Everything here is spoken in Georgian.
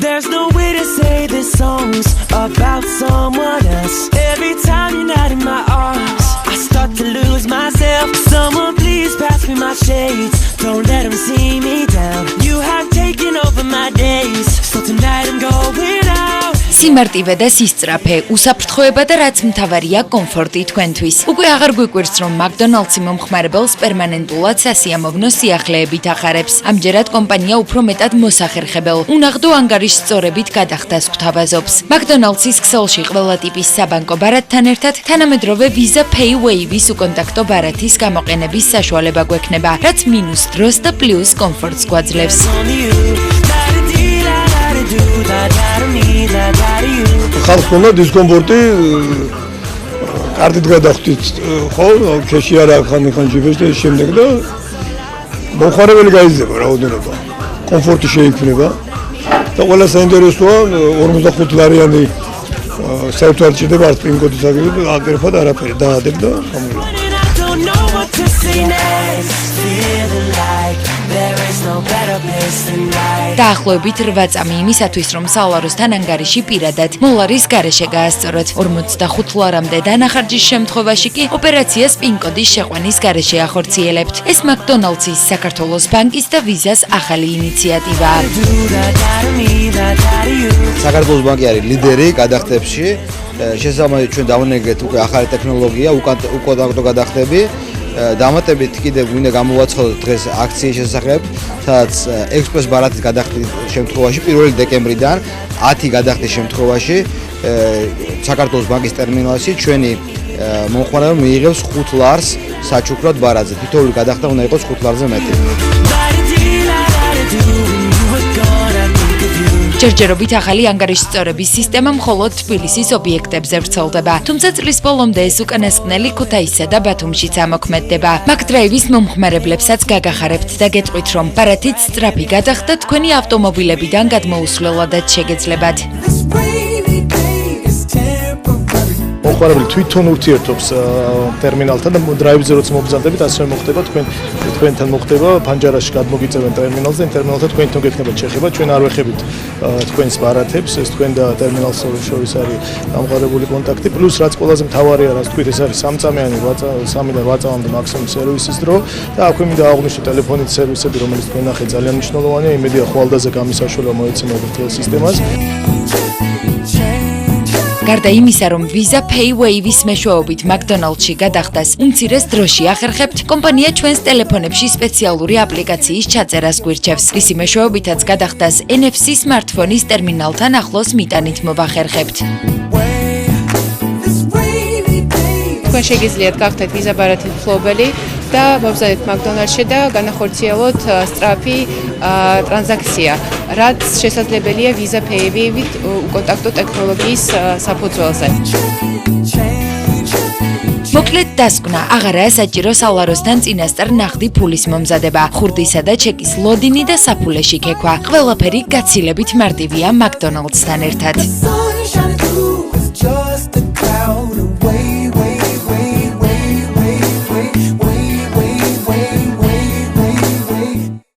There's no way to say this song's about someone else. Every time you're not in my arms, I start to lose myself. Someone please pass me my shades. Don't let them see me down. You have taken over my days. So tonight I'm going out. სიმარტივე და სისწრაფე, უსაფრთხოება და რაც მთავარია კომფორტი თქვენთვის. უკვე აღარ გვიკვირს, რომ McDonald's-ი მომხმარებელს პერმანენტულად სასიამოვნო სიახლეებით ახარებს. ამჯერად კომპანია უფრო მეტად მოსახერხებელ, უნაღდო ანგარიშ სწორებით გადახდას გვთავაზობს. McDonald's-ის ქსელში ყველა ტიპის საბანკო ბარათთან ერთად თანამედროვე Visa Pay Wave-ის უკონტაქტო ბარათის გამოყენების საშუალება გვექნება, რაც მინუს დროს და პლუს კომფორტს გვაძლევს. ხალხს უნდა დისკომფორტი კარტით გადახდით ხო ქეში არ ახან ჯიბეს და შემდეგ და მომხმარებელი გაიზრდება რაოდენობა კომფორტი შეიქმნება და ყველა საინტერესოა 45 ლარიანი საერთოდ ჭირდება არც პინ კოდის აგები და აკერფად არაფერი დაადებ და ამოვა დაახლოებით 8 წამი იმისათვის, რომ სალაროსთან ანგარიში პირადად მოლარის გარეშე გაასწოროთ. 45 ლარამდე დანახარჯის შემთხვევაში კი ოპერაციას პინ-კოდის შეყვანის გარეშე ახორციელებთ. ეს McDonald's-ის, საქართველოს ბანკის და ვიზას ახალი ინიციატივაა. საქართველოს ბანკი არის ლიდერი გადახდებში. შესაბამისად ჩვენ დავანერგეთ უკვე ახალი ტექნოლოგია, უკონტაქტო გადახდები. დამატებით კიდევ გვინდა გამოვაცხადოთ დღეს აქციის შესახებ, სადაც ექსპრეს ბარათის გადახდის შემთხვევაში 1 დეკემბრიდან 10 გადახდის შემთხვევაში საქართველოს ბანკის ტერმინალში ჩვენი მომხმარებელი მიიღებს 5 ლარს საჩუქრად ბარათზე. თითოეული გადახდა უნდა იყოს 5 ლარზე მეტი. ჯერჯერობით ახალი ანგარიშსწორების სისტემა მხოლოდ თბილისის ობიექტებზე ვრცელდება. თუმცა წლის ბოლომდე ეს უკანასკნელი ქუთაისსა და ბათუმშიც ამოქმედდება. McDrive-ის მომხმარებლებსაც გაგახარებთ და გეტყვით, რომ ბარათით სწრაფი გადახდა თქვენი ავტომობილებიდან გადმოუსვლელადაც შეგეძლებათ. მომხმარებელი თვითონ ურთიერთობს ტერმინალთან და დრაივზე როცა მობრძანდებით ასევე მოხდება თქვენთან მოხდება ფანჯარაში გადმოგიწევენ ტერმინალზე ტერმინალთან თქვენთან გექნება შეხება ჩვენ არ ვეხებით თქვენს ბარათებს ეს თქვენ და ტერმინალს შორის არის დამყარებული კონტაქტი პლუს რაც ყველაზე მთავარია რაც თქვით ეს არის 3 წამიანი 3-დან 8 წამამდე მაქსიმუმ სერვისის დრო და აქვე მინდა აღვნიშნო ტელეფონით სერვისები რომელიც თქვენ ნახეთ ძალიან მნიშვნელოვანია იმედია ხვალდაზე გამისაშველა მოეცემოთ მთელ სისტემას გარდა იმისა, რომ Visa Pay Wave-ის მეშვეობით McDonald's-ში გადახდას უმცირეს დროში ახერხებთ, კომპანია ჩვენს ტელეფონებში სპეციალური აპლიკაციის ჩაწერას გვირჩევს. ისი მეშვეობითაც გადახდას NFC smartphone-ის ტერმინალთან ახლოს მიტანით მოვახერხებთ. თქვენ შეგიძლიათ გახდეთ Visa ბარათის მფლობელი და მოვზადეთ McDonald's-ში და განახორციელოთ სწრაფი ტრანზაქცია, რაც შესაძლებელია Visa Pay Wave-ით უკონტაქტო ტექნოლოგიის საფუძველზე. მოკლედ დასკვნა, აღარაა საჭირო სალაროსთან წინასწარ ნახდი ფულის მომზადება, ხურდისა და ჩეკის ლოდინი და საფულეში ქექვა. ყველაფერი გაცილებით მარტივია McDonald's-თან ერთად.